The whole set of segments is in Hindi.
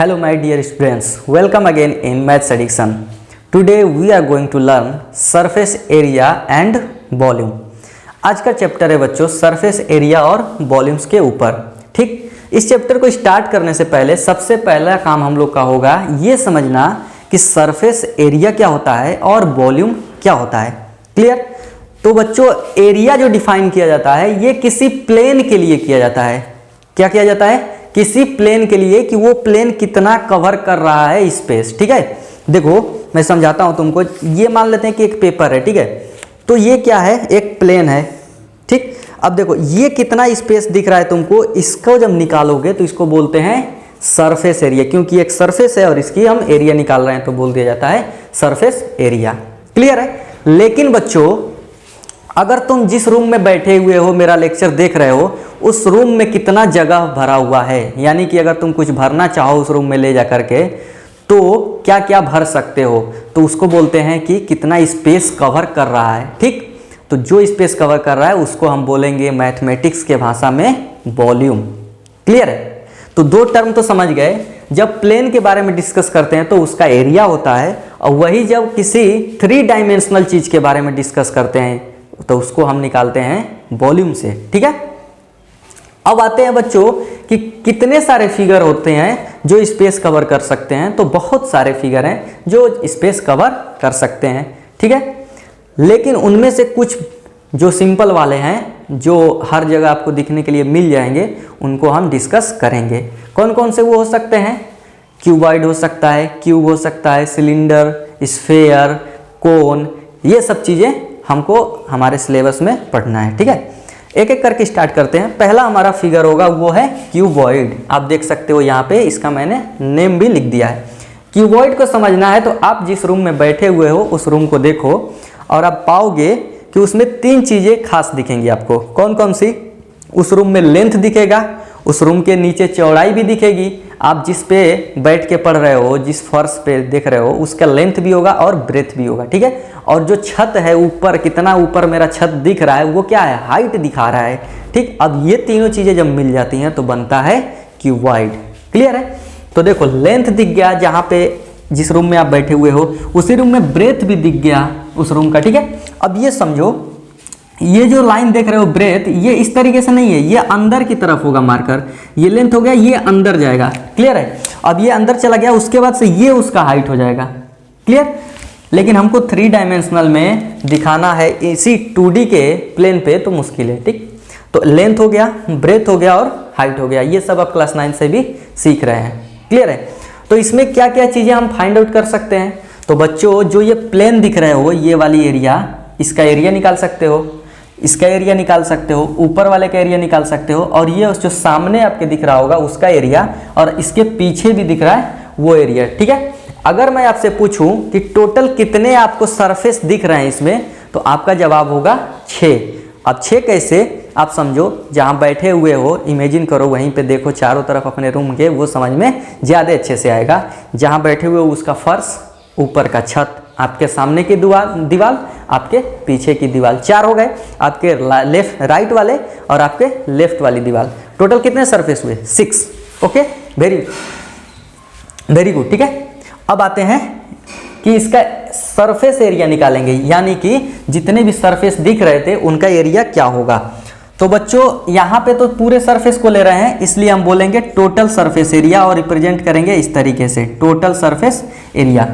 Hello my dear students, welcome again in Maths Addiction. Today we are going to learn surface area and volume. आज का चैप्टर है बच्चों सरफेस एरिया और वॉल्यूम्स के ऊपर। ठीक, इस चैप्टर को स्टार्ट करने से पहले सबसे पहला काम हम लोग का होगा ये समझना कि सरफेस एरिया क्या होता है और वॉल्यूम क्या होता है। क्लियर? तो बच्चों एरिया जो डिफाइन किया जाता है ये किसी प्लेन के लिए किया जाता है। क्या किया जाता है? किसी प्लेन के लिए कि वो प्लेन कितना कवर कर रहा है स्पेस। ठीक है, देखो मैं समझाता हूं तुमको। ये मान लेते हैं कि एक पेपर है, ठीक है, तो ये क्या है, एक प्लेन है। ठीक, अब देखो ये कितना स्पेस दिख रहा है तुमको, इसको जब निकालोगे तो इसको बोलते हैं सरफेस एरिया, क्योंकि एक सरफेस है और इसकी हम एरिया निकाल रहे हैं तो बोल दिया जाता है सरफेस एरिया। क्लियर है? लेकिन बच्चों अगर तुम जिस रूम में बैठे हुए हो, मेरा लेक्चर देख रहे हो, उस रूम में कितना जगह भरा हुआ है, यानी कि अगर तुम कुछ भरना चाहो उस रूम में ले जा करके तो क्या क्या भर सकते हो, तो उसको बोलते हैं कि कितना स्पेस कवर कर रहा है। ठीक, तो जो स्पेस कवर कर रहा है उसको हम बोलेंगे मैथमेटिक्स के भाषा में वॉल्यूम। क्लियर है? तो दो टर्म तो समझ गए। जब प्लेन के बारे में डिस्कस करते हैं तो उसका एरिया होता है, और वही जब किसी 3 डायमेंशनल चीज के बारे में डिस्कस करते हैं तो उसको हम निकालते हैं वॉल्यूम से। ठीक है, अब आते हैं बच्चों कि कितने सारे फिगर होते हैं जो स्पेस कवर कर सकते हैं। तो बहुत सारे फिगर हैं जो स्पेस कवर कर सकते हैं। ठीक है, लेकिन उनमें से कुछ जो सिंपल वाले हैं जो हर जगह आपको दिखने के लिए मिल जाएंगे उनको हम डिस्कस करेंगे। कौन कौन से वो हो सकते हैं? क्यूबॉइड हो सकता है, क्यूब हो सकता है, सिलेंडर, स्फेयर, कोन, ये सब चीज़ें हमको हमारे सिलेबस में पढ़ना है। ठीक है, एक एक करके स्टार्ट करते हैं। पहला हमारा फिगर होगा वो है क्यूबॉइड। आप देख सकते हो यहाँ पे इसका मैंने नेम भी लिख दिया है। क्यूबॉइड को समझना है तो आप जिस रूम में बैठे हुए हो उस रूम को देखो और आप पाओगे कि उसमें 3 चीज़ें खास दिखेंगी आपको। कौन कौन सी? उस रूम में लेंथ दिखेगा, उस रूम के नीचे चौड़ाई भी दिखेगी, आप जिस पे बैठ के पढ़ रहे हो, जिस फर्श पे देख रहे हो उसका लेंथ भी होगा और ब्रेथ भी होगा। ठीक है, और जो छत है ऊपर, कितना ऊपर मेरा छत दिख रहा है वो क्या है, हाइट दिखा रहा है। ठीक, अब ये तीनों चीज़ें जब मिल जाती हैं तो बनता है क्यूबॉइड। क्लियर है? तो देखो लेंथ दिख गया जहाँ पे जिस रूम में आप बैठे हुए हो, उसी रूम में ब्रेथ भी दिख गया उस रूम का। ठीक है, अब ये समझो ये जो लाइन देख रहे हो ब्रेथ, ये इस तरीके से नहीं है, ये अंदर की तरफ होगा मार्कर। ये लेंथ हो गया, ये अंदर जाएगा। क्लियर है? अब ये अंदर चला गया, उसके बाद से ये उसका हाइट हो जाएगा। क्लियर? लेकिन हमको 3 डायमेंशनल में दिखाना है इसी 2D के प्लेन पे तो मुश्किल है। ठीक, तो लेंथ हो गया, ब्रेथ हो गया और हाइट हो गया। ये सब आप क्लास 9 से भी सीख रहे हैं। क्लियर है? तो इसमें क्या क्या चीज़ें हम फाइंड आउट कर सकते हैं? तो बच्चों जो ये प्लेन दिख रहे हो, ये वाली एरिया, इसका एरिया निकाल सकते हो, इसका एरिया निकाल सकते हो, ऊपर वाले का एरिया निकाल सकते हो, और ये जो सामने आपके दिख रहा होगा उसका एरिया, और इसके पीछे भी दिख रहा है वो एरिया। ठीक है, अगर मैं आपसे पूछूं कि टोटल कितने आपको सरफेस दिख रहे हैं इसमें, तो आपका जवाब होगा 6। अब 6 कैसे, आप समझो जहां बैठे हुए हो इमेजिन करो, वहीं पे देखो चारों तरफ अपने रूम के, वो समझ में ज़्यादा अच्छे से आएगा। जहां बैठे हुए हो उसका फर्श, ऊपर का छत, आपके सामने की दीवार, आपके पीछे की दीवार, 4 हो गए। आपके राइट वाले और आपके लेफ्ट वाली दीवार, टोटल कितने सरफेस हुए? 6। Okay, very good. ठीक है, अब आते हैं कि इसका सरफेस एरिया निकालेंगे, यानी कि जितने भी सरफेस दिख रहे थे उनका एरिया क्या होगा। तो बच्चों यहाँ पे तो पूरे सरफेस को ले रहे हैं, इसलिए हम बोलेंगे टोटल सरफेस एरिया और रिप्रेजेंट करेंगे इस तरीके से, टोटल सरफेस एरिया।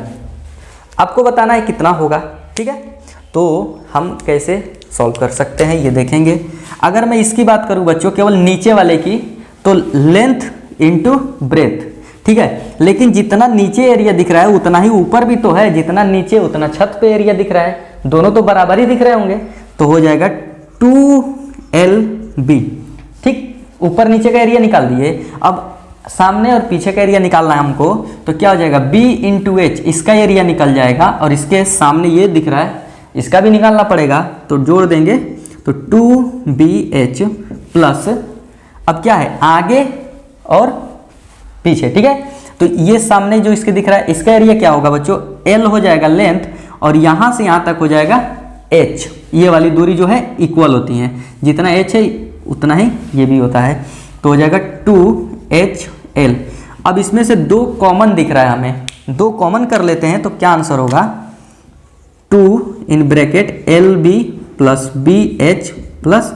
आपको बताना है कितना होगा। ठीक है, तो हम कैसे सॉल्व कर सकते हैं ये देखेंगे। अगर मैं इसकी बात करूं बच्चों केवल नीचे वाले की, तो लेंथ इंटू ब्रेथ। ठीक है, लेकिन जितना नीचे एरिया दिख रहा है उतना ही ऊपर भी तो है, जितना नीचे उतना छत पे एरिया दिख रहा है, दोनों तो बराबर ही दिख रहे होंगे, तो हो जाएगा 2LB। ठीक, ऊपर नीचे का एरिया निकाल दिए। अब सामने और पीछे का एरिया निकालना है हमको, तो क्या हो जाएगा, B इंटू H, इसका एरिया निकल जाएगा, और इसके सामने ये दिख रहा है इसका भी निकालना पड़ेगा, तो जोड़ देंगे तो 2BH प्लस, अब क्या है आगे और पीछे। ठीक है, तो ये सामने जो इसके दिख रहा है इसका एरिया क्या होगा बच्चों, L हो जाएगा लेंथ, और यहाँ से यहाँ तक हो जाएगा H। ये वाली दूरी जो है इक्वल होती है, जितना H है उतना ही ये भी होता है, तो हो जाएगा 2HL। अब इसमें से 2 कॉमन दिख रहा है हमें, 2 कॉमन कर लेते हैं तो क्या आंसर होगा 2 in bracket LB plus BH plus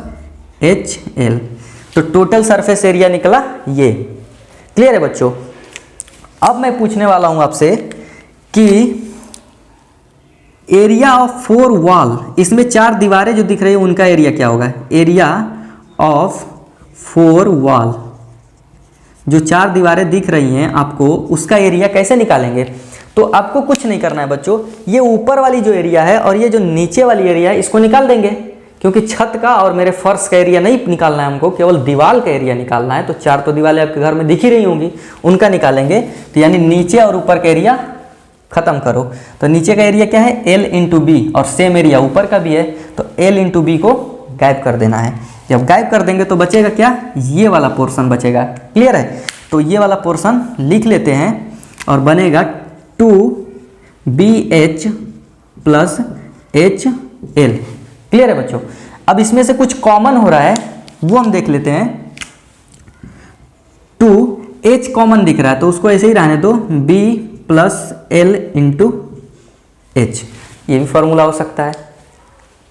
HL। तो टोटल सरफेस एरिया निकला ये। क्लियर है बच्चों। अब मैं पूछने वाला हूं आपसे कि एरिया ऑफ 4 वॉल, इसमें 4 दीवारें जो दिख रही है उनका एरिया क्या होगा। एरिया ऑफ 4 वॉल, जो 4 दीवारें दिख रही हैं आपको, उसका एरिया कैसे निकालेंगे। तो आपको कुछ नहीं करना है बच्चों, ये ऊपर वाली जो एरिया है और ये जो नीचे वाली एरिया है इसको निकाल देंगे, क्योंकि छत का और मेरे फर्श का एरिया नहीं निकालना है हमको, केवल दीवार का एरिया निकालना है। तो 4 तो दीवारें आपके घर में दिख ही रही होंगी, उनका निकालेंगे। तो यानी नीचे और ऊपर का एरिया खत्म करो। तो नीचे का एरिया क्या है L इंटू बी, और सेम एरिया ऊपर का भी है, तो L इंटू बी को गायब कर देना है। जब गायब कर देंगे तो बचेगा क्या, ये वाला पोर्शन बचेगा। क्लियर है। तो ये वाला पोर्शन लिख लेते हैं और बनेगा 2BH प्लस HL। क्लियर है बच्चों। अब इसमें से कुछ कॉमन हो रहा है वो हम देख लेते हैं। 2H कॉमन दिख रहा है तो उसको ऐसे ही रहने दो, B plus L into H, ये भी फॉर्मूला हो सकता है।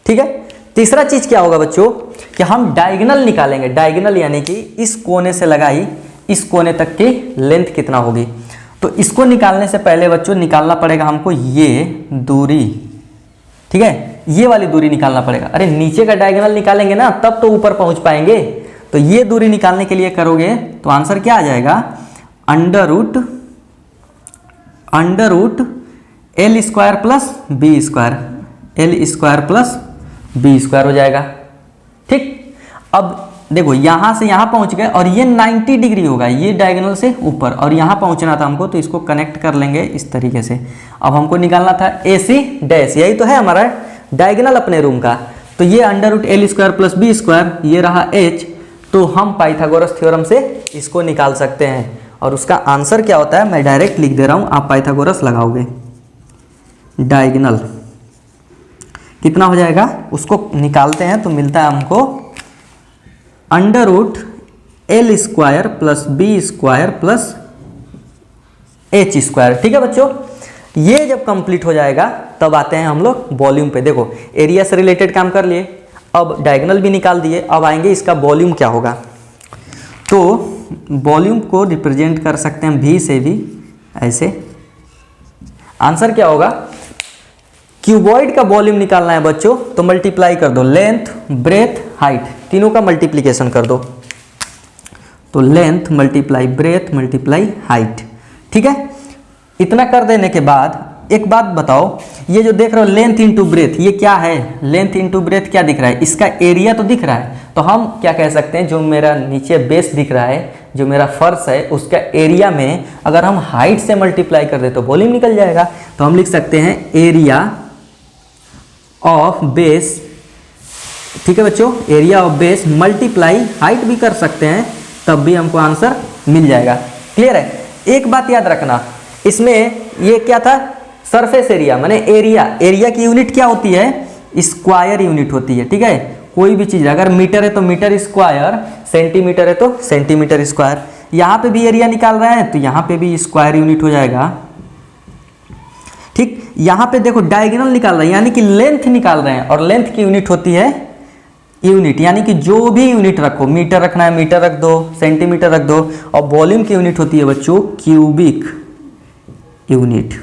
ठीक है। तीसरा चीज क्या होगा बच्चों कि हम डायगोनल निकालेंगे। डायगोनल यानी कि इस कोने से लगाई इस कोने तक की लेंथ कितना होगी। तो इसको निकालने से पहले बच्चों निकालना पड़ेगा हमको ये दूरी। ठीक है, ये वाली दूरी निकालना पड़ेगा। अरे नीचे का डायगोनल निकालेंगे ना तब तो ऊपर पहुंच पाएंगे। तो ये दूरी निकालने के लिए करोगे तो आंसर क्या आ जाएगा, under root L square plus B square, L square plus B square हो जाएगा। ठीक। अब देखो यहां से यहां पहुंच गए और ये 90 डिग्री होगा, ये डायगोनल से ऊपर, और यहां पहुंचना था हमको, तो इसको कनेक्ट कर लेंगे इस तरीके से। अब हमको निकालना था AC डैश, यही तो है हमारा डायगोनल अपने रूम का। तो ये under root L square plus B square, ये रहा H। तो हम पाइथागोरस थ्योरम से इसको निकाल सकते हैं, और उसका आंसर क्या होता है मैं डायरेक्ट लिख दे रहा हूं, आप पाइथागोरस लगाओगे। डायगोनल कितना हो जाएगा उसको निकालते हैं तो मिलता है हमको under root L square plus B square plus H square. ठीक है बच्चों। ये जब कंप्लीट हो जाएगा तब आते हैं हम लोग वॉल्यूम पे। देखो एरिया से रिलेटेड काम कर लिए, अब डायगोनल भी निकाल दिए, अब आएंगे इसका वॉल्यूम क्या होगा। तो वॉल्यूम को रिप्रेजेंट कर सकते हैं V से भी ऐसे। आंसर क्या होगा, क्यूबॉइड का वॉल्यूम निकालना है बच्चों तो मल्टीप्लाई कर दो, लेंथ ब्रेथ हाइट तीनों का मल्टीप्लिकेशन कर दो। तो length multiply breath multiply height. ठीक है। इतना कर देने के बाद एक बात बताओ, ये जो देख रहे हो लेंथ इंटू ब्रेथ, ये क्या है, लेंथ इंटू ब्रेथ क्या दिख रहा है, इसका एरिया तो दिख रहा है। तो हम क्या कह सकते हैं, जो मेरा नीचे बेस दिख रहा है, जो मेरा फर्श है, उसका एरिया में अगर हम हाइट से मल्टीप्लाई कर दे तो वॉल्यूम निकल जाएगा। तो हम लिख सकते हैं एरिया ऑफ बेस। ठीक है बच्चों, area of base multiply height भी कर सकते हैं, तब भी हमको आंसर मिल जाएगा। क्लियर है। एक बात याद रखना, इसमें ये क्या था, सरफेस एरिया माने एरिया की यूनिट क्या होती है, स्क्वायर यूनिट होती है। ठीक है। कोई भी चीज अगर मीटर है तो मीटर स्क्वायर, सेंटीमीटर है तो सेंटीमीटर स्क्वायर। यहाँ पे भी एरिया निकाल रहे हैं तो यहाँ पे भी स्क्वायर यूनिट हो जाएगा। ठीक। यहाँ पे देखो डायगोनल निकाल रहे हैं यानी कि लेंथ निकाल रहे हैं, और लेंथ की यूनिट होती है यूनिट, यानी कि जो भी यूनिट रखो, मीटर रखना है मीटर रख दो, सेंटीमीटर रख दो। और वॉल्यूम की यूनिट होती है बच्चों क्यूबिक यूनिट।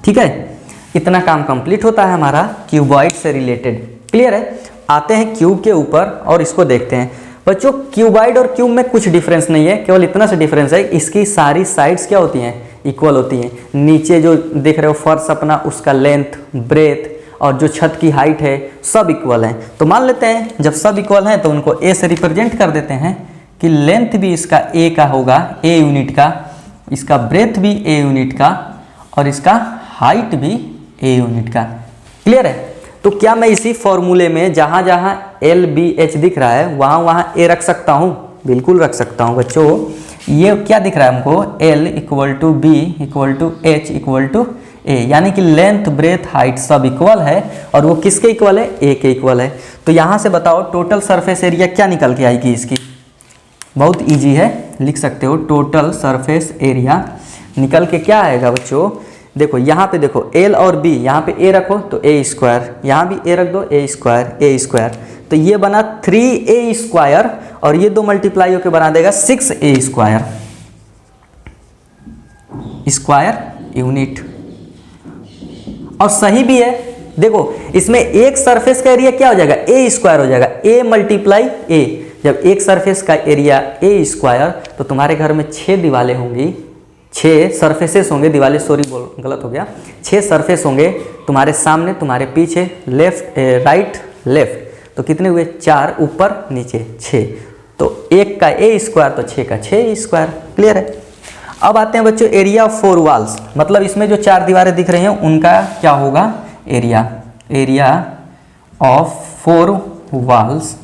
ठीक है। इतना काम कंप्लीट होता है हमारा क्यूबॉइड से रिलेटेड। क्लियर है। आते हैं क्यूब के ऊपर और इसको देखते हैं बच्चों। क्यूबॉइड और क्यूब में कुछ डिफरेंस नहीं है, केवल इतना सा डिफरेंस है, इसकी सारी साइड्स क्या होती हैं, इक्वल होती हैं। नीचे जो देख रहे हो फर्श अपना, उसका लेंथ ब्रेथ और जो छत की हाइट है सब इक्वल है। तो मान लेते हैं जब सब इक्वल हैं तो उनको ए से रिप्रेजेंट कर देते हैं कि लेंथ भी इसका ए का होगा, ए यूनिट का, इसका ब्रेथ भी ए यूनिट का, और इसका हाइट भी ए यूनिट का। क्लियर है। तो क्या मैं इसी फॉर्मूले में जहाँ जहाँ एल बी एच दिख रहा है वहाँ वहाँ ए रख सकता हूँ? बिल्कुल रख सकता हूँ बच्चों। ये क्या दिख रहा है हमको, L equal to B equal to H equal to A, यानी कि लेंथ ब्रेथ हाइट सब इक्वल है, और वो किसके इक्वल है, ए के इक्वल है। तो यहाँ से बताओ टोटल सरफेस एरिया क्या निकल के आएगी इसकी, बहुत इजी है, लिख सकते हो टोटल सरफेस एरिया निकल के क्या आएगा बच्चों, देखो यहाँ पे देखो L और B, यहाँ पे A रखो तो A स्क्वायर, यहाँ भी A रख दो A स्क्वायर, तो ये बना 3A स्क्वायर और ये दो मल्टीप्लाई होकर बना देगा 6A स्क्वायर यूनिट। और सही भी है, देखो इसमें एक सरफेस का एरिया क्या हो जाएगा, A स्क्वायर हो जाएगा, A मल्टीप्लाई A। जब एक सरफेस का एरिया A स्क्वायर तो तुम्हारे घर में 6 दीवारें होंगी, 6 सरफेसेस होंगे, दीवारें सॉरी गलत हो गया, 6 सरफेस होंगे तुम्हारे सामने, तुम्हारे पीछे, लेफ्ट राइट लेफ्ट, तो कितने हुए 4, ऊपर नीचे 6, तो एक का A स्क्वायर तो 6 का 6 स्क्वायर। क्लियर है। अब आते हैं बच्चों एरिया ऑफ 4 वॉल्स, मतलब इसमें जो 4 दीवारें दिख रही हैं उनका क्या होगा area, area of 4 walls,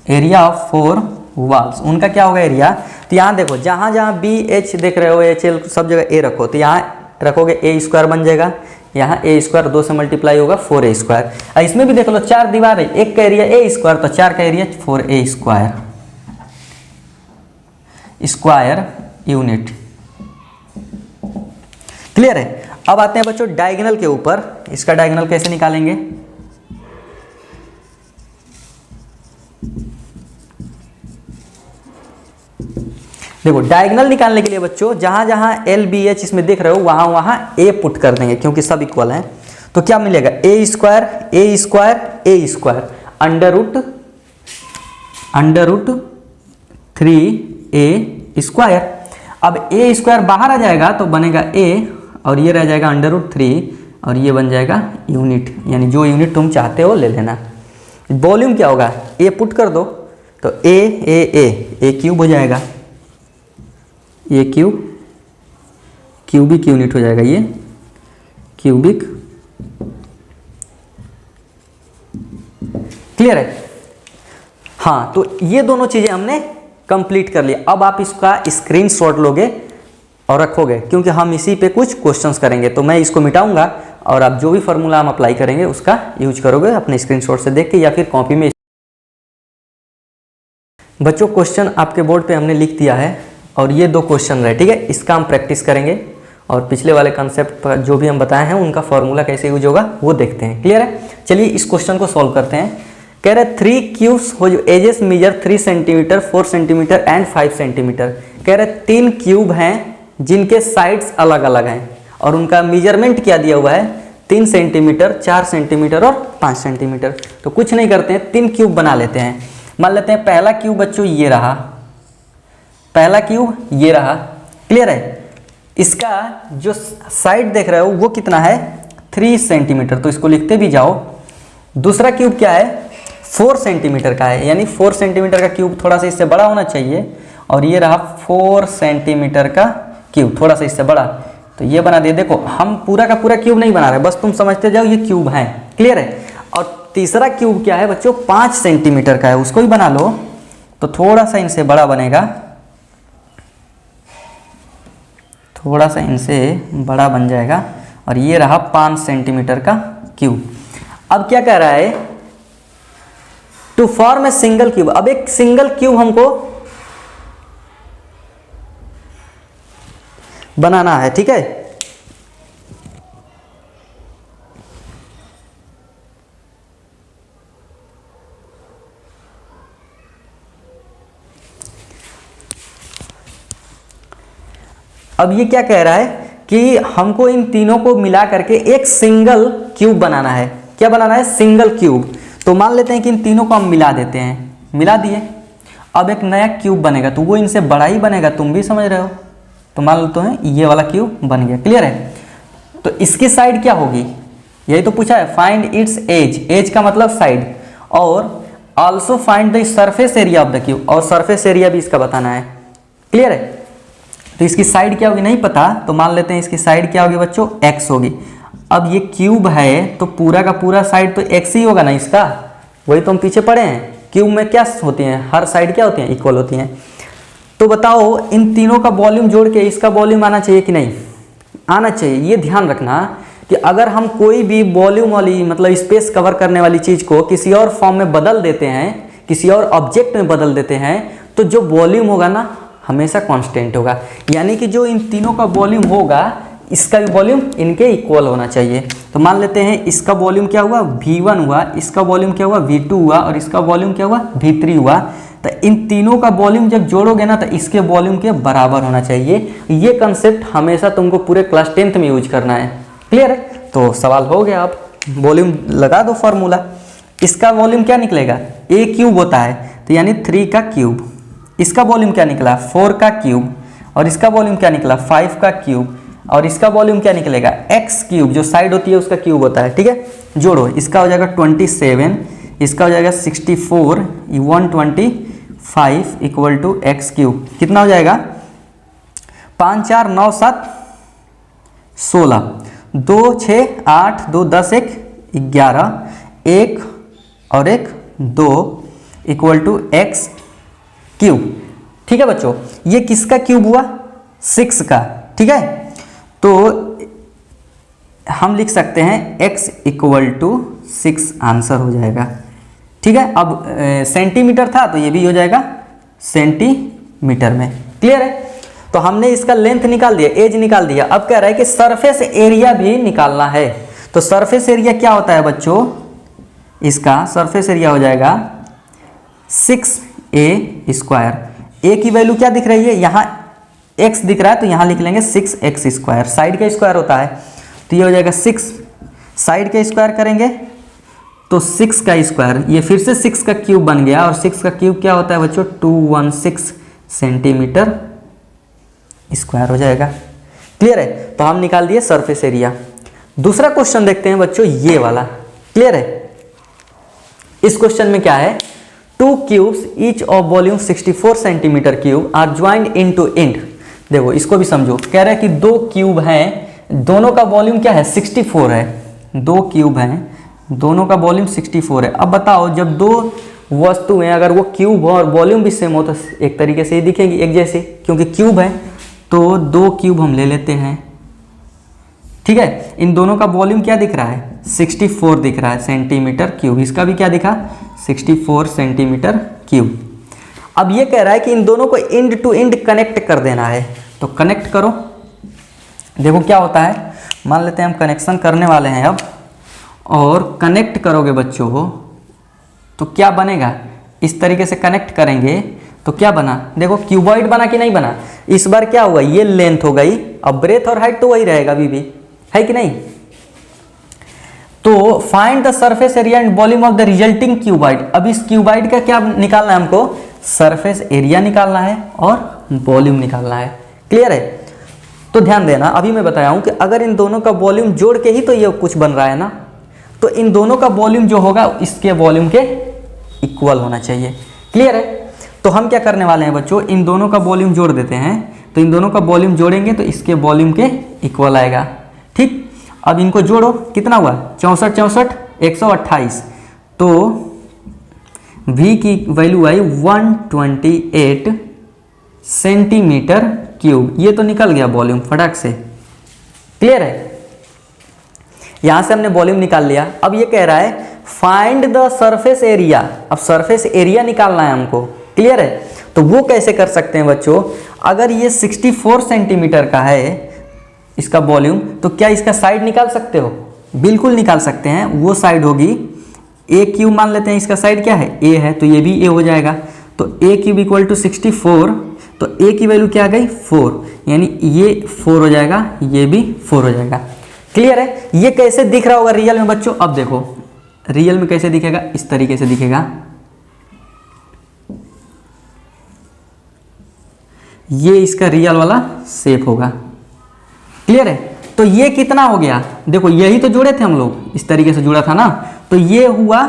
area of 4 walls उनका क्या होगा एरिया। तो यहाँ देखो जहाँ जहाँ बी एच देख रहे हो HL सब जगह A रखो, तो यहाँ रखोगे A स्क्वायर बन जाएगा, यहाँ A स्क्वायर 2 से मल्टीप्लाई होगा 4A स्क्वायर। इसमें भी देख लो 4 दीवार है, एक का एरिया A स्क्वायर तो 4 का area 4A square unit. Clear है। अब आते हैं बच्चों डायगोनल के ऊपर, इसका डायगोनल कैसे निकालेंगे। देखो डायगोनल निकालने के लिए बच्चों जहां जहां एल बी एच इसमें देख रहे हो वहां वहां ए पुट कर देंगे क्योंकि सब इक्वल हैं। तो क्या मिलेगा a square under root 3a square. अब ए स्क्वायर बाहर आ जाएगा तो बनेगा a और ये रह जाएगा अंडर रूट 3 और ये बन जाएगा यूनिट, यानी जो यूनिट तुम चाहते हो ले लेना। वॉल्यूम क्या होगा ए पुट कर दो तो ए क्यूब हो जाएगा, ये क्यूबिक यूनिट हो जाएगा, ये क्यूबिक। क्लियर है। हाँ तो ये दोनों चीजें हमने कंप्लीट कर लिया। अब आप इसका स्क्रीनशॉट लोगे और रखोगे क्योंकि हम इसी पे कुछ क्वेश्चंस करेंगे, तो मैं इसको मिटाऊंगा और आप जो भी फॉर्मूला हम अप्लाई करेंगे उसका यूज करोगे अपने स्क्रीनशॉट से देख के या फिर कॉपी में। बच्चों क्वेश्चन आपके बोर्ड पे हमने लिख दिया है और ये 2 क्वेश्चन रहे, ठीक है। इसका हम प्रैक्टिस करेंगे और पिछले वाले कंसेप्ट पर जो भी हम बताए हैं उनका फॉर्मूला कैसे यूज होगा वो देखते हैं। क्लियर है। चलिए इस क्वेश्चन को सॉल्व करते हैं। कह रहे 3 क्यूब्स हो जो edges measure 3 centimeter 4 centimeter and 5 centimeter. कह रहे 3 क्यूब हैं जिनके साइड्स अलग अलग हैं और उनका मेजरमेंट क्या दिया हुआ है 3 सेंटीमीटर 4 सेंटीमीटर और 5 सेंटीमीटर। तो कुछ नहीं करते हैं 3 क्यूब बना लेते हैं। मान लेते हैं पहला क्यूब बच्चों ये रहा, पहला क्यूब ये रहा। क्लियर है। इसका जो साइड देख रहे हो वो कितना है 3 सेंटीमीटर, तो इसको लिखते भी जाओ। दूसरा क्यूब क्या है 4 सेंटीमीटर का है, यानी 4 सेंटीमीटर का क्यूब थोड़ा सा इससे बड़ा होना चाहिए और ये रहा 4 सेंटीमीटर का क्यूब थोड़ा सा इससे बड़ा, तो ये बना दिए। देखो हम पूरा का पूरा क्यूब नहीं बना रहे, बस तुम समझते जाओ ये क्यूब है। क्लियर है। और तीसरा क्यूब क्या है बच्चों 5 सेंटीमीटर का है, उसको भी बना लो तो थोड़ा सा इनसे बड़ा बनेगा, थोड़ा सा इनसे बड़ा बन जाएगा और ये रहा 5 सेंटीमीटर का क्यूब। अब क्या कह रहा है to form a single cube. अब एक सिंगल क्यूब हमको बनाना है, ठीक है। अब ये क्या कह रहा है कि हमको इन तीनों को मिला करके एक सिंगल क्यूब बनाना है। क्या बनाना है सिंगल क्यूब। तो मान लेते हैं कि इन तीनों को हम मिला देते हैं, मिला दिए। अब एक नया क्यूब बनेगा तो वो इनसे बड़ा ही बनेगा, तुम भी समझ रहे हो। तो मान लेते हैं ये वाला क्यूब बन गया। क्लियर है। तो इसकी साइड क्या होगी यही तो पूछा है, फाइंड इट्स एज, एज का मतलब साइड, और also find the surface area of the cube, और सरफेस एरिया भी इसका बताना है। क्लियर है। तो इसकी साइड क्या होगी नहीं पता, तो मान लेते हैं इसकी साइड क्या होगी बच्चों x होगी। अब ये क्यूब है तो पूरा का पूरा साइड तो x ही होगा ना इसका, वही तो हम पीछे पढ़े हैं। क्यूब में क्या होती हैं हर साइड क्या होती हैं इक्वल होती हैं। तो बताओ इन तीनों का वॉल्यूम जोड़ के इसका वॉल्यूम आना चाहिए कि नहीं आना चाहिए। ये ध्यान रखना कि अगर हम कोई भी वॉल्यूम वाली मतलब स्पेस कवर करने वाली चीज़ को किसी और फॉर्म में बदल देते हैं किसी और ऑब्जेक्ट में बदल देते हैं तो जो वॉल्यूम होगा ना हमेशा कांस्टेंट होगा। यानी कि जो इन तीनों का वॉल्यूम होगा इसका भी वॉल्यूम इनके इक्वल होना चाहिए। तो मान लेते हैं इसका वॉल्यूम क्या हुआ V1 हुआ, इसका वॉल्यूम क्या हुआ V2 हुआ और इसका वॉल्यूम क्या हुआ V3 हुआ। तो इन तीनों का वॉल्यूम जब जोड़ोगे ना तो इसके वॉल्यूम के बराबर होना चाहिए। ये कंसेप्ट हमेशा तुमको पूरे क्लास 10th में यूज करना है। क्लियर है? तो सवाल हो गया। आप वॉल्यूम लगा दो फॉर्मूला। इसका वॉल्यूम क्या निकलेगा A क्यूब होता है तो यानी 3 का क्यूब। इसका वॉल्यूम क्या निकला 4 का क्यूब और इसका वॉल्यूम क्या निकला 5 का क्यूब और इसका वॉल्यूम क्या निकलेगा x क्यूब, जो साइड होती है उसका क्यूब होता है। ठीक है, जोड़ो। इसका हो जाएगा 27, इसका हो जाएगा 64, 125 इक्वल टू एक्स क्यूब। कितना हो जाएगा 5 4 9 7 16, 2 6 8 2 10 1 11, 1 और 1 2 इक्वल टू एक्स क्यूब। ठीक है बच्चों, ये किसका क्यूब हुआ 6 का। ठीक है, तो हम लिख सकते हैं x इक्वल टू 6 आंसर हो जाएगा। ठीक है, अब सेंटीमीटर था तो ये भी हो जाएगा सेंटीमीटर में। क्लियर है? तो हमने इसका लेंथ निकाल दिया, एज निकाल दिया। अब कह रहा है कि सरफेस एरिया भी निकालना है। तो सरफेस एरिया क्या होता है बच्चों, इसका सरफेस एरिया हो जाएगा 6a²। a की वैल्यू क्या दिख रही है, यहाँ x दिख रहा है तो यहाँ लिख लेंगे 6x²। साइड का स्क्वायर होता है तो ये हो जाएगा 6, साइड का स्क्वायर करेंगे तो 6 का स्क्वायर, ये फिर से 6 का क्यूब बन गया। और 6 का क्यूब क्या होता है बच्चों 216 सेंटीमीटर स्क्वायर हो जाएगा। क्लियर है? तो हम निकाल दिए सरफेस एरिया। दूसरा क्वेश्चन देखते हैं बच्चों, ये वाला। क्लियर है? इस क्वेश्चन में क्या है, 2 cubes each of volume 64 centimeter cube are joined end to end. देखो इसको भी समझो। कह रहा है कि 2 क्यूब हैं, दोनों का वॉल्यूम क्या है 64 है। 2 क्यूब हैं, दोनों का वॉल्यूम 64 है। अब बताओ जब 2 वस्तुएं अगर वो क्यूब हो और वॉल्यूम भी सेम हो तो एक तरीके से ही दिखेंगी, एक जैसे, क्योंकि क्यूब है। तो 2 क्यूब हम ले लेते हैं। ठीक है, इन दोनों का वॉल्यूम क्या दिख रहा है 64 दिख रहा है सेंटीमीटर क्यूब। इसका भी क्या दिखा 64 सेंटीमीटर क्यूब। अब ये कह रहा है कि इन दोनों को इंड टू इंड कनेक्ट कर देना है। तो कनेक्ट करो। देखो क्या होता है, मान लेते हैं हम कनेक्शन करने वाले हैं अब, और कनेक्ट करोगे बच्चों को तो क्या बनेगा, इस तरीके से कनेक्ट करेंगे तो क्या बना, देखो क्यूबॉइड बना कि नहीं बना। इस बार क्या हुआ, ये लेंथ हो गई, अब ब्रेथ और हाइट तो वही रहेगा अभी भी, है कि नहीं। तो find the surface area and volume of the resulting cuboid. अब इस क्यूबॉइड का क्या निकालना है हमको, सरफेस एरिया निकालना है और वॉल्यूम निकालना है। क्लियर है? तो ध्यान देना, अभी मैं बताया हूं कि अगर इन दोनों का वॉल्यूम जोड़ के ही तो ये कुछ बन रहा है ना, तो इन दोनों का वॉल्यूम जो होगा इसके वॉल्यूम के इक्वल होना चाहिए। क्लियर है? तो हम क्या करने वाले हैं बच्चों, इन दोनों का वॉल्यूम जोड़ देते हैं। तो इन दोनों का वॉल्यूम जोड़ेंगे तो इसके वॉल्यूम के इक्वल आएगा। ठीक, अब इनको जोड़ो, कितना हुआ 64 64 128। तो V की वैल्यू आई 128 सेंटीमीटर क्यूब। ये तो निकल गया वॉल्यूम फटाक से। क्लियर है? यहां से हमने वॉल्यूम निकाल लिया। अब ये कह रहा है फाइंड द सरफेस एरिया। अब सरफेस एरिया निकालना है हमको। क्लियर है? तो वो कैसे कर सकते हैं बच्चों, अगर ये 64 सेंटीमीटर का है इसका वॉल्यूम, तो क्या इसका साइड निकाल सकते हो, बिल्कुल निकाल सकते हैं। वो साइड होगी ए क्यूब, मान लेते हैं इसका साइड क्या है ए है, तो ये भी ए हो जाएगा। तो ए क्यूब इक्वल टू 64, तो ए की वैल्यू क्या आ गई 4, यानी ये 4 हो जाएगा, ये भी 4 हो जाएगा। क्लियर है? ये कैसे दिख रहा होगा रियल में बच्चों, अब देखो रियल में कैसे दिखेगा, इस तरीके से दिखेगा। ये इसका रियल वाला शेप होगा। क्लियर है? तो ये कितना हो गया, देखो यही तो जोड़े थे हम लोग, इस तरीके से जुड़ा था ना। तो ये हुआ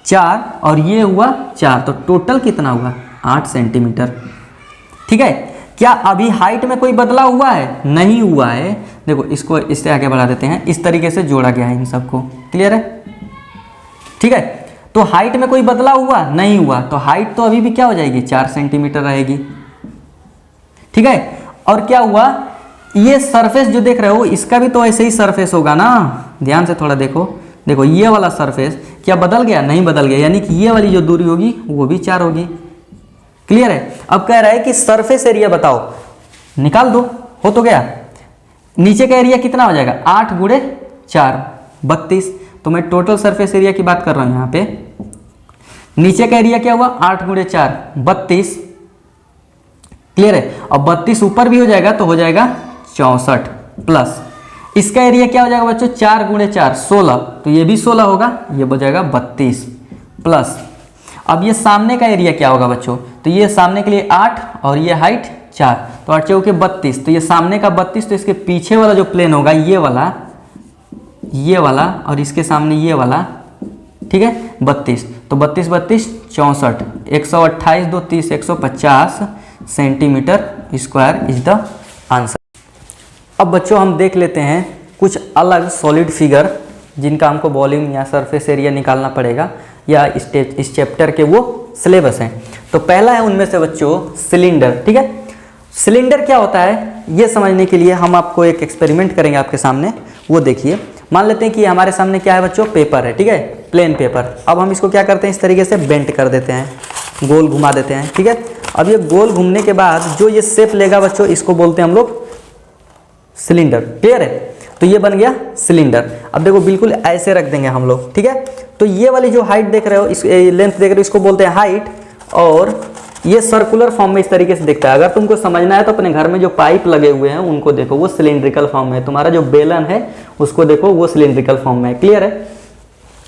4 और ये हुआ 4, तो टोटल कितना हुआ 8 सेंटीमीटर। ठीक है? क्या अभी हाइट में कोई बदलाव हुआ है, नहीं हुआ है। देखो इसको इससे आगे बढ़ा देते हैं, इस तरीके से जोड़ा गया है इन सबको। क्लियर है? ठीक है? तो हाइट में कोई बदलाव हुआ, नहीं हुआ, तो हाइट तो अभी भी क्या हो जाएगी 4 सेंटीमीटर रहेगी। ठीक है? और क्या हुआ, ये सरफेस जो देख रहे हो इसका भी तो ऐसे ही सरफेस होगा ना, ध्यान से थोड़ा देखो। देखो ये वाला सरफेस, क्या बदल गया? नहीं बदल गया, यानी कि ये वाली जो दूरी होगी वो भी 4 होगी। क्लियर है? अब कह रहा है कि सरफेस एरिया बताओ, निकाल दो, हो तो गया। नीचे का एरिया कितना हो जाएगा? 8 गुणे 4 32। तो मैं टोटल सरफेस एरिया की बात कर रहा हूँ यहाँ पे। नीचे का एरिया क्या हुआ? 8 गुणे 4 32। क्लियर है? अब 32 ऊपर भी हो जाएगा तो हो जाएगा 64 प्लस इसका एरिया क्या हो जाएगा बच्चों? 4 गुणे 4 16, तो ये भी 16 होगा, ये हो जाएगा 32 प्लस अब ये सामने का एरिया क्या होगा बच्चों? तो ये सामने के लिए 8 और ये हाइट 4, तो 8 चौके 32, तो ये सामने का 32, तो इसके पीछे वाला जो प्लेन होगा ये वाला और इसके सामने ये वाला, ठीक है 32, तो 32 32 64, 128 2 30 150 centimetre square is the answer. अब बच्चों हम देख लेते हैं कुछ अलग सॉलिड फिगर जिनका हमको वॉल्यूम या सरफेस एरिया निकालना पड़ेगा, या इस चैप्टर के वो सिलेबस हैं। तो पहला है उनमें से बच्चों सिलेंडर। ठीक है, सिलेंडर क्या होता है ये समझने के लिए हम आपको एक एक्सपेरिमेंट करेंगे आपके सामने, वो देखिए। मान लेते हैं कि हमारे सामने क्या है बच्चों? पेपर है, ठीक है, प्लेन पेपर। अब हम इसको क्या करते हैं? इस तरीके से बेंट कर देते हैं, गोल घुमा देते हैं। ठीक है, अब ये गोल घूमने के बाद जो ये शेप लेगा बच्चों, इसको बोलते हैं हम लोग सिलेंडर। क्लियर है? तो ये बन गया सिलेंडर। अब देखो बिल्कुल ऐसे रख देंगे हम लोग, ठीक है। तो ये वाली जो हाइट देख रहे हो, इस लेंथ देख रहे हो, इसको बोलते हैं हाइट, और ये सर्कुलर फॉर्म में इस तरीके से दिखता है। अगर तुमको समझना है तो अपने घर में जो पाइप लगे हुए हैं उनको देखो, वो सिलिंड्रिकल फॉर्म में है। तुम्हारा जो बेलन है उसको देखो, वो सिलिंड्रिकल फॉर्म में है। क्लियर है?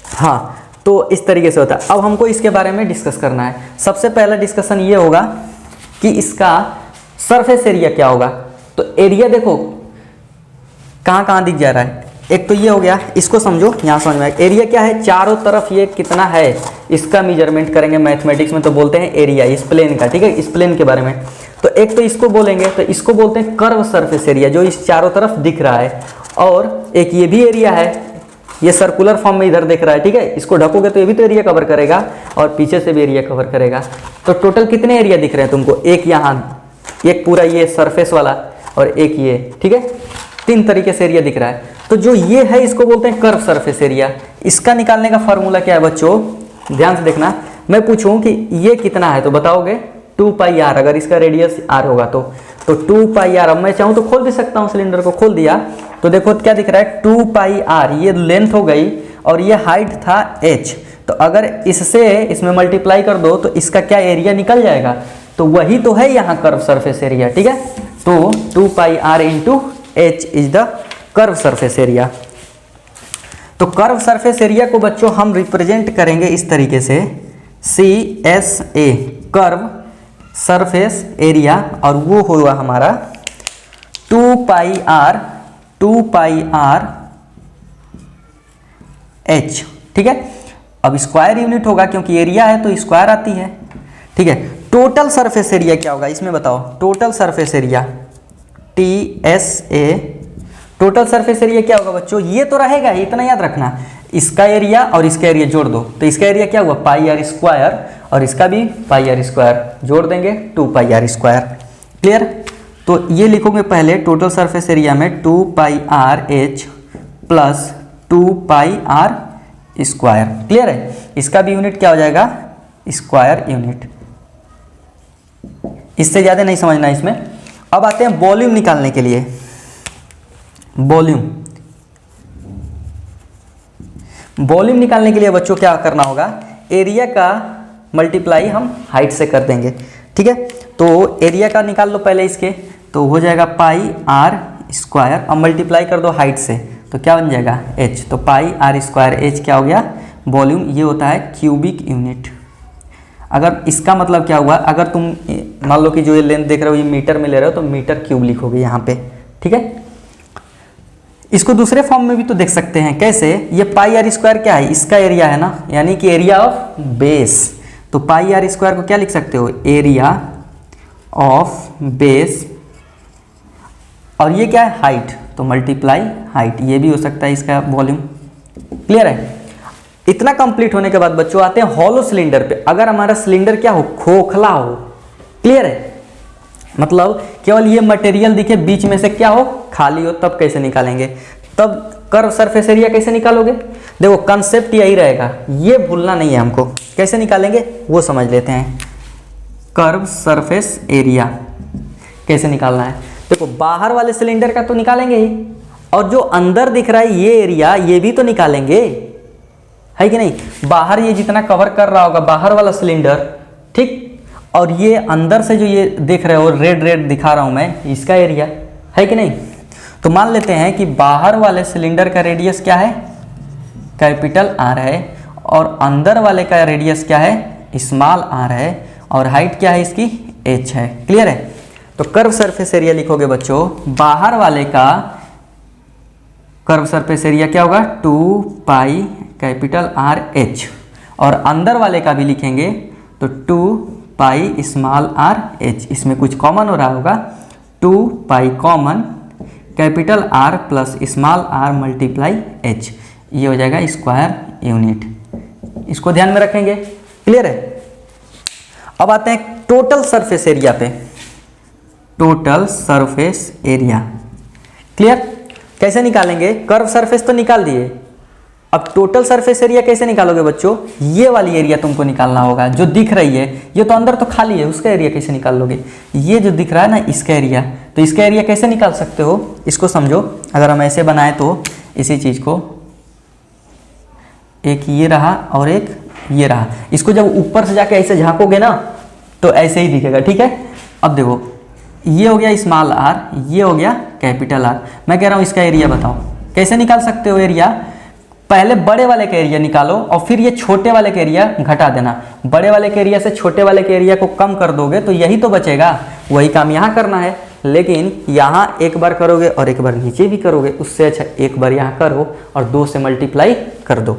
हाँ, तो इस तरीके से होता है। अब हमको इसके बारे में डिस्कस करना है। सबसे पहला डिस्कशन ये होगा कि इसका सरफेस एरिया क्या होगा। तो एरिया देखो कहाँ कहाँ दिख जा रहा है। एक तो ये हो गया, इसको समझो, यहाँ समझ में आएगा। एरिया क्या है? चारों तरफ ये कितना है इसका मेजरमेंट करेंगे। मैथमेटिक्स में तो बोलते हैं एरिया इस प्लेन का। ठीक है, इस प्लेन के बारे में तो एक तो इसको बोलेंगे, तो इसको बोलते हैं कर्व सरफेस एरिया, जो इस चारों तरफ दिख रहा है। और एक ये भी एरिया है, ये सर्कुलर फॉर्म में इधर दिख रहा है। ठीक है, इसको ढकोगे तो ये भी तो एरिया कवर करेगा, और पीछे से भी एरिया कवर करेगा। तो टोटल कितने एरिया दिख रहे हैं तुमको? एक यहाँ, एक पूरा ये सरफेस वाला, और एक ये। ठीक है, 3 तरीके से एरिया दिख रहा है। तो जो ये है इसको बोलते हैं कर्व सरफेस एरिया। इसका निकालने का फॉर्मूला क्या है बच्चों? ध्यान से देखना, मैं पूछूं कि ये कितना है तो बताओगे 2 पाई आर, अगर इसका रेडियस आर होगा तो 2 पाई आर। अब मैं चाहूँ तो खोल भी सकता हूँ, सिलेंडर को खोल दिया तो देखो क्या दिख रहा है? 2 पाई आर, ये लेंथ हो गई और ये हाइट था h। तो अगर इसमें मल्टीप्लाई कर दो तो इसका क्या एरिया निकल जाएगा? तो वही तो है यहाँ कर्व सरफेस एरिया। ठीक है, तो 2 pi r into h is the curve surface area. तो कर्व सरफेस एरिया को बच्चों हम रिप्रेजेंट करेंगे इस तरीके से, CSA कर्व सरफेस एरिया, और वो होगा हमारा 2 पाई आर H। ठीक है, अब स्क्वायर यूनिट होगा क्योंकि एरिया है तो स्क्वायर आती है। ठीक है, टोटल सरफेस एरिया क्या होगा इसमें बताओ? Total surface area TSA, total surface area क्या होगा बच्चों? ये तो रहेगा ही, इतना याद रखना। इसका एरिया और इसका एरिया जोड़ दो तो इसका एरिया क्या हुआ? पाई आर स्क्वायर, और इसका भी पाई आर स्क्वायर, जोड़ देंगे 2 पाई आर स्क्वायर। क्लियर? तो ये लिखोगे पहले टोटल सरफेस एरिया में 2 pi r h plus 2 pi are square. Clear है? इसका भी यूनिट क्या हो जाएगा? Square unit. इससे ज़्यादा नहीं समझना इसमें। अब आते हैं वॉल्यूम निकालने के लिए। वॉल्यूम निकालने के लिए बच्चों क्या करना होगा? एरिया का मल्टीप्लाई हम हाइट से कर देंगे। ठीक है, तो एरिया का निकाल लो पहले इसके, तो हो जाएगा पाई आर स्क्वायर, अब मल्टीप्लाई कर दो हाइट से तो क्या बन जाएगा? h। तो पाई आर स्क्वायर h क्या हो गया? वॉल्यूम। ये होता है क्यूबिक यूनिट। अगर इसका मतलब क्या हुआ? अगर तुम मान लो कि जो ये लेंथ देख रहे हो ये मीटर में ले रहे हो तो मीटर क्यूब लिखोगे यहाँ पे। ठीक है, इसको दूसरे फॉर्म में भी तो देख सकते हैं। कैसे? ये पाई आर स्क्वायर क्या है? इसका एरिया है ना, यानी कि एरिया ऑफ बेस। तो पाई आर स्क्वायर को क्या लिख सकते हो? Area of base. और ये क्या है? हाइट, तो मल्टीप्लाई हाइट। ये भी हो सकता है इसका वॉल्यूम। क्लियर है? इतना कंप्लीट होने के बाद बच्चों आते हैं हॉलो सिलेंडर पे। अगर हमारा सिलेंडर क्या हो? खोखला हो। क्लियर है? मतलब केवल ये मटेरियल दिखे, बीच में से क्या हो? खाली हो, तब कैसे निकालेंगे? तब कर्व सरफेस एरिया कैसे निकालोगे? देखो कंसेप्ट यही रहेगा, ये भूलना नहीं है हमको। कैसे निकालेंगे वो समझ लेते हैं। कर्व सरफेस एरिया कैसे निकालना है? देखो बाहर वाले सिलेंडर का तो निकालेंगे ही, और जो अंदर दिख रहा है ये एरिया, ये भी तो निकालेंगे, है कि नहीं? बाहर ये जितना कवर कर रहा होगा बाहर वाला सिलेंडर, ठीक, और ये अंदर से जो ये देख रहे हो रेड रेड दिखा रहा हूं मैं, इसका एरिया, है कि नहीं? तो मान लेते हैं कि बाहर वाले सिलेंडर का रेडियस क्या है? कैपिटल आर है, और अंदर वाले का रेडियस क्या है? स्मॉल आर है, और हाइट क्या है इसकी? एच है। क्लियर है? तो कर्व सरफेस एरिया लिखोगे बच्चों, बाहर वाले का कर्व सरफेस एरिया क्या होगा? 2 पाई कैपिटल आर एच, और अंदर वाले का भी लिखेंगे तो 2 पाई स्मॉल आर एच। इसमें कुछ कॉमन हो रहा होगा, 2 pi common capital R plus small are multiply H, ये हो जाएगा स्क्वायर यूनिट। इसको ध्यान में रखेंगे। क्लियर है? अब आते हैं टोटल सरफेस एरिया पे। Total surface area clear? कैसे निकालेंगे? कर्व सरफेस तो निकाल दिए, अब टोटल सरफेस एरिया कैसे निकालोगे बच्चों? ये वाली एरिया तुमको निकालना होगा जो दिख रही है, ये तो अंदर तो खाली है, उसका एरिया कैसे निकाल लोगे? ये जो दिख रहा है ना इसका एरिया, तो इसका एरिया कैसे निकाल सकते हो? इसको समझो। अगर हम ऐसे बनाए तो इसी चीज़ को, एक ये रहा और एक ये रहा, इसको जब ऊपर से जाके ऐसे झाँकोगे ना तो ऐसे ही दिखेगा। ठीक है? अब देखो ये हो गया स्मॉल आर, ये हो गया कैपिटल आर। मैं कह रहा हूँ इसका एरिया बताओ कैसे निकाल सकते हो एरिया? पहले बड़े वाले का एरिया निकालो और फिर ये छोटे वाले का एरिया घटा देना। बड़े वाले के एरिया से छोटे वाले के एरिया को कम कर दोगे तो यही तो बचेगा। वही काम यहाँ करना है, लेकिन यहाँ एक बार करोगे और एक बार नीचे भी करोगे, उससे अच्छा एक बार यहाँ करो और 2 से मल्टीप्लाई कर दो।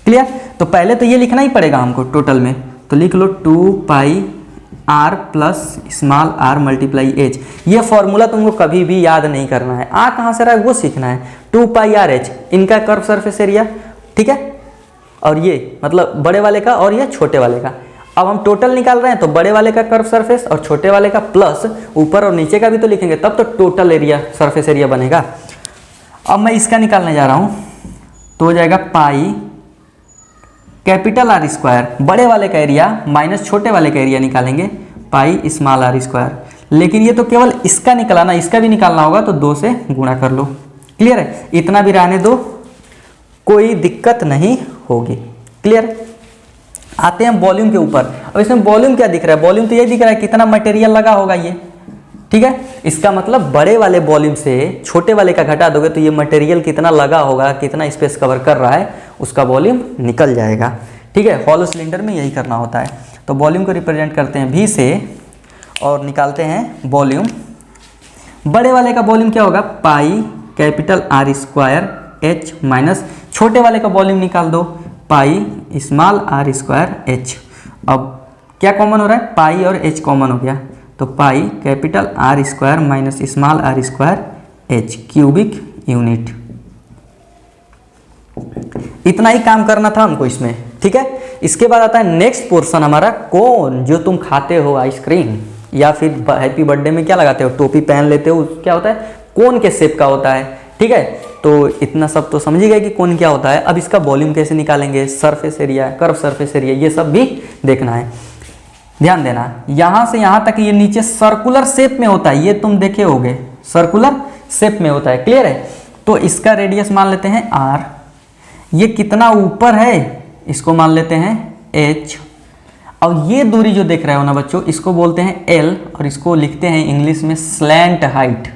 क्लियर? तो पहले तो ये लिखना ही पड़ेगा हमको टोटल में, तो लिख लो 2 pi r plus small are multiply H. ये फॉर्मूला तुमको कभी भी याद नहीं करना है, आ कहाँ से रहा है वो सीखना है। 2 पाई आर एच इनका कर्व सरफेस एरिया, ठीक है, और ये मतलब बड़े वाले का और ये छोटे वाले का। अब हम टोटल निकाल रहे हैं तो बड़े वाले का कर्व सरफेस और छोटे वाले का प्लस ऊपर और नीचे का भी तो लिखेंगे, तब तो टोटल एरिया सरफेस एरिया बनेगा। अब मैं इसका निकालने जा रहा हूँ, तो हो जाएगा पाई कैपिटल आर स्क्वायर, बड़े वाले का एरिया माइनस छोटे वाले का एरिया निकालेंगे, पाई स्मॉल आर स्क्वायर। लेकिन ये तो केवल इसका निकला ना, इसका भी निकालना होगा तो 2 से गुणा कर लो। क्लियर है? इतना भी रहने दो, कोई दिक्कत नहीं होगी। क्लियर? आते हैं वॉल्यूम के ऊपर। अब इसमें वॉल्यूम क्या दिख रहा है? वॉल्यूम तो ये दिख रहा है कितना मटेरियल लगा होगा ये, ठीक है। इसका मतलब बड़े वाले वॉल्यूम से छोटे वाले का घटा दोगे तो ये मटेरियल कितना लगा होगा, कितना स्पेस कवर कर रहा है, उसका वॉल्यूम निकल जाएगा। ठीक है? हॉलो सिलेंडर में यही करना होता है। तो वॉल्यूम को रिप्रेजेंट करते हैं V से और निकालते हैं वॉल्यूम। बड़े वाले का वॉल्यूम क्या होगा? Pi capital R square H minus छोटे वाले का वॉल्यूम निकाल दो, pi small R square H. अब क्या कॉमन हो रहा है? पाई और एच कॉमन हो गया, तो pi capital R square minus small R square H cubic unit. इतना ही काम करना था हमको इसमें। ठीक है? इसके बाद आता है नेक्स्ट पोर्शन हमारा, कोन। जो तुम खाते हो आइसक्रीम या फिर हैप्पी बर्थडे में क्या लगाते हो, टोपी पहन लेते हो, क्या होता है? कोन के शेप का होता है। ठीक है? तो इतना सब तो समझ ही गए कि कोन क्या होता है। अब इसका वॉल्यूम कैसे निकालेंगे, surface area, curve surface area, ये सब भी देखना है। ध्यान देना, यहाँ से यहाँ तक ये नीचे सर्कुलर शेप में होता है, ये तुम देखे होगे सर्कुलर शेप में होता है। क्लियर है? तो इसका रेडियस मान लेते हैं r, ये कितना ऊपर है इसको मान लेते हैं h। अब ये दूरी जो देख रहे हो ना बच्चों, इसको बोलते हैं l, और इसको लिखते हैं इंग्लिश में स्लैंट हाइट।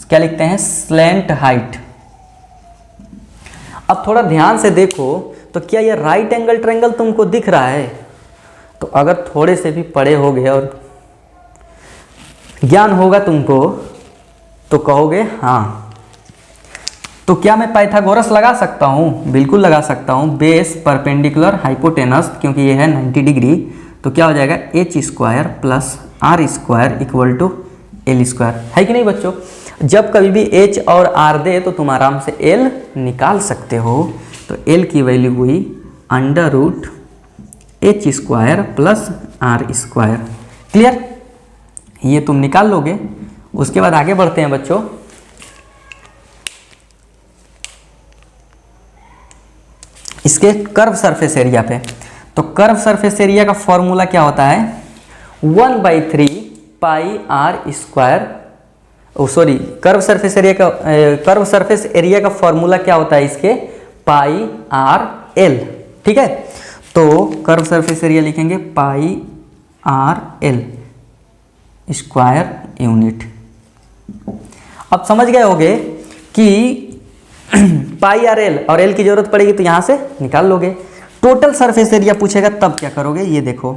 क्या लिखते हैं? Slant height. अब थोड़ा ध्यान से देखो तो क्या ये राइट एंगल ट्रायंगल तुमको दिख रहा है? तो अगर थोड़े से भी पढ़े होगे और ज्ञान होगा तुमको तो कहोगे हाँ। तो क्या मैं पाइथागोरस लगा सकता हूँ? बिल्कुल लगा सकता हूँ। बेस परपेंडिकुलर हाइपोटेनस, क्योंकि ये है 90 डिग्री, तो क्या हो जाएगा? H square plus R square equal to L square. है कि नहीं बच्चों? जब कभी भी एच और आर दे तो तुम आराम से एल निकाल सकते हो। तो एल की वैल्यू हुई under root H square plus R square. Clear? ये तुम निकाल लोगे। उसके बाद आगे बढ़ते हैं बच्चों। इसके कर्व सरफेस एरिया पे। तो कर्व सरफेस एरिया का फॉर्मूला क्या होता है, 1/3 pi are square, sorry curve surface area का फॉर्मूला क्या होता है इसके, पाई आर एल। ठीक है, तो कर्व सरफेस एरिया लिखेंगे पाई आर एल स्क्वायर यूनिट। अब समझ गए होंगे कि पाई आर एल और एल की जरूरत पड़ेगी तो यहां से निकाल लोगे। टोटल सरफेस एरिया पूछेगा तब क्या करोगे, ये देखो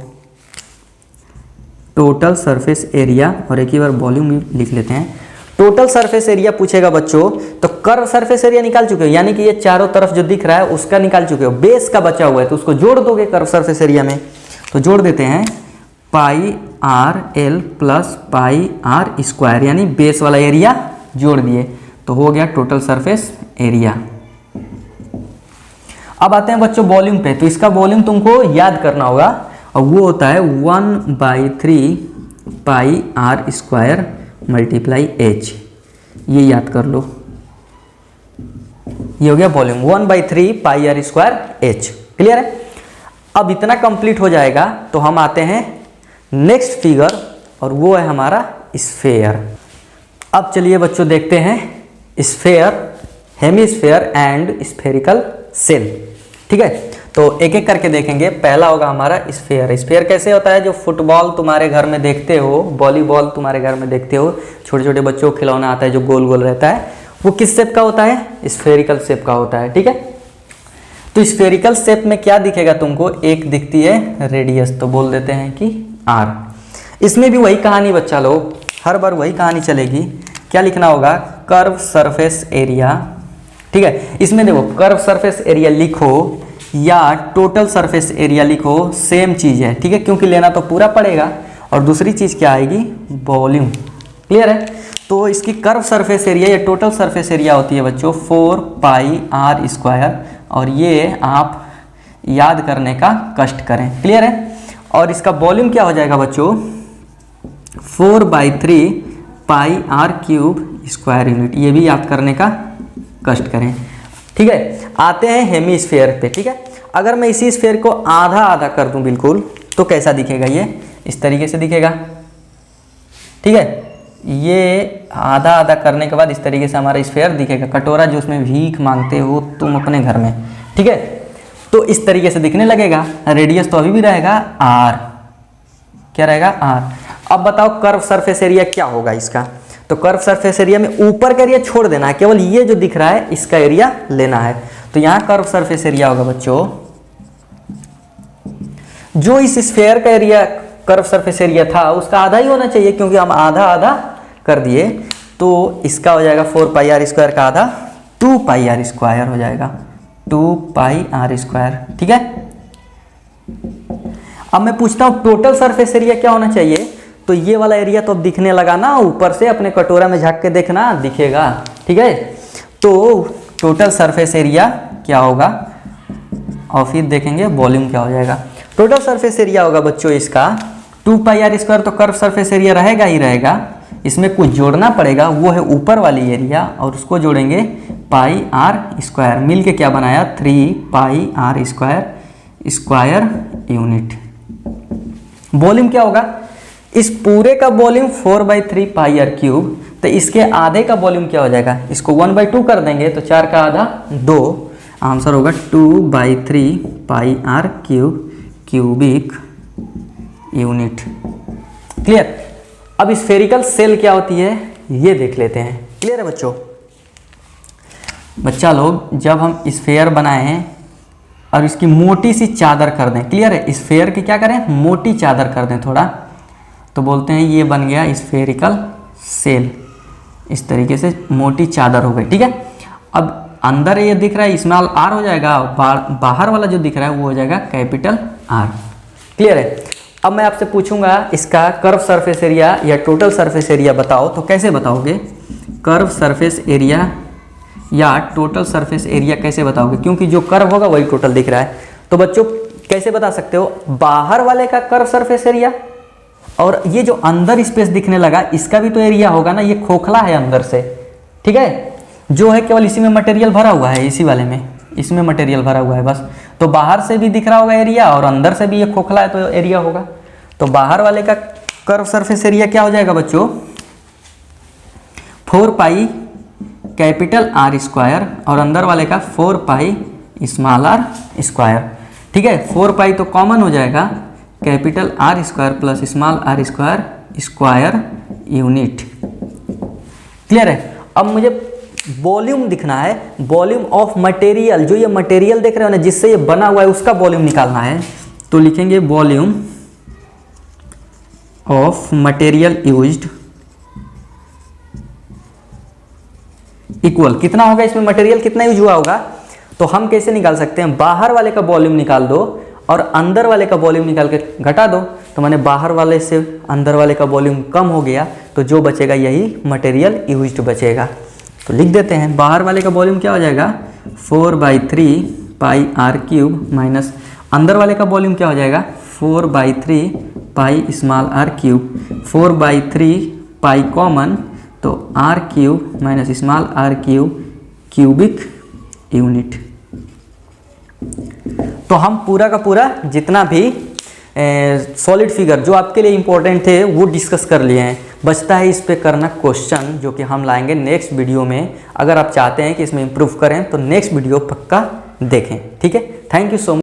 टोटल सरफेस एरिया, और एक ही बार वॉल्यूम लिख लेते हैं। टोटल सरफेस एरिया पूछेगा बच्चों, तो कर्व सरफेस एरिया निकाल चुके हो, यानी कि ये चारों तरफ जो दिख रहा है उसका निकाल चुके हो, बेस का बचा हुआ है तो उसको जोड़ दोगे कर्व सरफेस एरिया में। तो जोड़ देते हैं pi r l plus pi are square, यानी बेस वाला एरिया जोड़ दिए, तो हो गया टोटल सरफेस एरिया। अब आते हैं बच्चों वॉल्यूम पे। तो इसका वॉल्यूम तुमको याद करना होगा, और वो होता है 1/3 pi are square multiply H. ये याद कर लो, ये हो गया volume 1/3 pi are square H. Clear है। अब इतना कंप्लीट हो जाएगा तो हम आते हैं नेक्स्ट फिगर, और वो है हमारा स्फेयर। अब चलिए बच्चों देखते हैं sphere, hemisphere and spherical shell. ठीक है, तो एक एक करके देखेंगे। पहला होगा हमारा स्फेयर। स्फेयर कैसे होता है, जो फुटबॉल तुम्हारे घर में देखते हो, वॉलीबॉल तुम्हारे घर में देखते हो, छोटे छोटे बच्चों को खिलौना आता है जो गोल गोल रहता है, वो किस शेप का होता है, स्फेरिकल शेप का होता है। ठीक है, तो स्फेरिकल शेप में क्या दिखेगा तुमको, एक दिखती है रेडियस, तो बोल देते हैं कि आर। इसमें भी वही कहानी बच्चा लोग, हर बार वही कहानी चलेगी। क्या लिखना होगा, कर्व सरफेस एरिया। ठीक है, इसमें देखो कर्व सरफेस एरिया लिखो या टोटल सरफेस एरिया लिखो, सेम चीज़ है। ठीक है, क्योंकि लेना तो पूरा पड़ेगा। और दूसरी चीज़ क्या आएगी, वॉल्यूम। क्लियर है। तो इसकी कर्व सरफेस एरिया या टोटल सरफेस एरिया होती है बच्चों 4 पाई आर स्क्वायर, और ये आप याद करने का कष्ट करें। क्लियर है। और इसका वॉल्यूम क्या हो जाएगा बच्चों, 4/3 पाई आर क्यूब स्क्वायर यूनिट। ये भी याद करने का कष्ट करें। ठीक है, आते हैं हेमीस्फेयर पे। ठीक है, अगर मैं इसी स्फेयर को आधा आधा कर दूं बिल्कुल, तो कैसा दिखेगा, ये इस तरीके से दिखेगा। ठीक है, ये आधा आधा करने के बाद इस तरीके से हमारा स्फेयर दिखेगा, कटोरा जो उसमें भीख मांगते हो तुम अपने घर में। ठीक है, तो इस तरीके से दिखने लगेगा। रेडियस तो अभी भी रहेगा आर, क्या रहेगा, आर। अब बताओ कर्व सरफेस एरिया क्या होगा इसका। तो कर्व सरफेस एरिया में ऊपर का एरिया छोड़ देना है, केवल ये जो दिख रहा है इसका एरिया लेना है। तो यहां कर्व सरफेस एरिया होगा बच्चों, जो इस स्फेयर का एरिया कर्व सरफेस एरिया था उसका आधा ही होना चाहिए, क्योंकि हम आधा आधा कर दिए। तो इसका हो जाएगा 4 पाई आर स्क्वायर का आधा 2 पाई आर स्क्वायर हो जाएगा, 2 पाई आर स्क्वायर। ठीक है, अब मैं पूछता हूं टोटल सरफेस एरिया क्या होना चाहिए। तो ये वाला एरिया तो अब दिखने लगा ना, ऊपर से अपने कटोरा में झांक के देखना दिखेगा। ठीक है, तो टोटल सरफेस एरिया क्या होगा, और फिर देखेंगे वॉल्यूम क्या हो जाएगा। टोटल सरफेस एरिया होगा बच्चों इसका 2 पाई आर स्क्वायर। तो कर्व सरफेस एरिया रहेगा ही रहेगा, इसमें कुछ जोड़ना पड़ेगा, वो है ऊपर वाली एरिया, और उसको जोड़ेंगे पाई आर स्क्वायर। मिल के क्या बनाया, 3 pi are square square unit. Volume क्या होगा, इस पूरे का वॉल्यूम 4/3 पाई आर क्यूब, तो इसके आधे का वॉल्यूम क्या हो जाएगा, इसको 1/2 कर देंगे तो 4 का आधा 2, आंसर होगा 2/3 pi r cube cubic unit. Clear. अब स्फेरिकल सेल क्या होती है ये देख लेते हैं। क्लियर है बच्चों। बच्चा लोग, जब हम स्फेयर बनाए हैं और इसकी मोटी सी चादर कर दें, क्लियर है, स्फेयर की क्या करें, मोटी चादर कर दें थोड़ा, तो बोलते हैं ये बन गया स्फेरिकल सेल। इस तरीके से मोटी चादर हो गई। ठीक है, अब अंदर ये दिख रहा है स्मॉल आर हो जाएगा, बाहर वाला जो दिख रहा है वो हो जाएगा कैपिटल आर। क्लियर है। अब मैं आपसे पूछूंगा इसका कर्व सरफेस एरिया या टोटल सरफेस एरिया बताओ, तो कैसे बताओगे, कर्व सरफेस एरिया या टोटल सरफेस एरिया कैसे बताओगे, क्योंकि जो कर्व होगा वही टोटल दिख रहा है। तो बच्चों कैसे बता सकते हो, बाहर वाले का कर्व सरफेस एरिया, और ये जो अंदर स्पेस दिखने लगा इसका भी तो एरिया होगा ना, ये खोखला है अंदर से। ठीक है, जो है केवल इसी में मटेरियल भरा हुआ है, इसी वाले में। इसमें मटेरियल भरा हुआ है बस। तो बाहर से भी दिख रहा होगा एरिया और अंदर से भी ये खोखला है तो एरिया होगा। तो बाहर वाले का कर्व सरफेस एरिया क्या हो जाएगा बच्चों, 4 पाई कैपिटल आर स्क्वायर और अंदर वाले का 4 पाई स्मॉल आर स्क्वायर। ठीक है, 4 पाई तो कॉमन हो जाएगा, capital R square plus small R square square unit. Clear है। अब मुझे वॉल्यूम दिखना है, वॉल्यूम ऑफ मटेरियल, जो ये मटेरियल देख रहे हो ना जिससे ये बना हुआ है उसका वॉल्यूम निकालना है। तो लिखेंगे volume of material used equal, कितना होगा इसमें मटेरियल कितना यूज हुआ होगा। तो हम कैसे निकाल सकते हैं, बाहर वाले का वॉल्यूम निकाल दो और अंदर वाले का वॉल्यूम निकाल के घटा दो। तो मैंने बाहर वाले से अंदर वाले का वॉल्यूम कम हो गया, तो जो बचेगा यही मटेरियल यूज्ड बचेगा। तो लिख देते हैं बाहर वाले का वॉल्यूम क्या हो जाएगा 4/3 पाई आर क्यूब माइनस अंदर वाले का वॉल्यूम क्या हो जाएगा 4/3 pi small r cube. 4/3 pi common तो r cube minus small r cube cubic unit. तो हम पूरा का पूरा जितना भी सॉलिड फिगर जो आपके लिए इंपॉर्टेंट थे वो डिस्कस कर लिए हैं। बचता है इस पे करना क्वेश्चन, जो कि हम लाएंगे नेक्स्ट वीडियो में। अगर आप चाहते हैं कि इसमें इम्प्रूव करें तो नेक्स्ट वीडियो पक्का देखें। ठीक है, थैंक यू सो मच।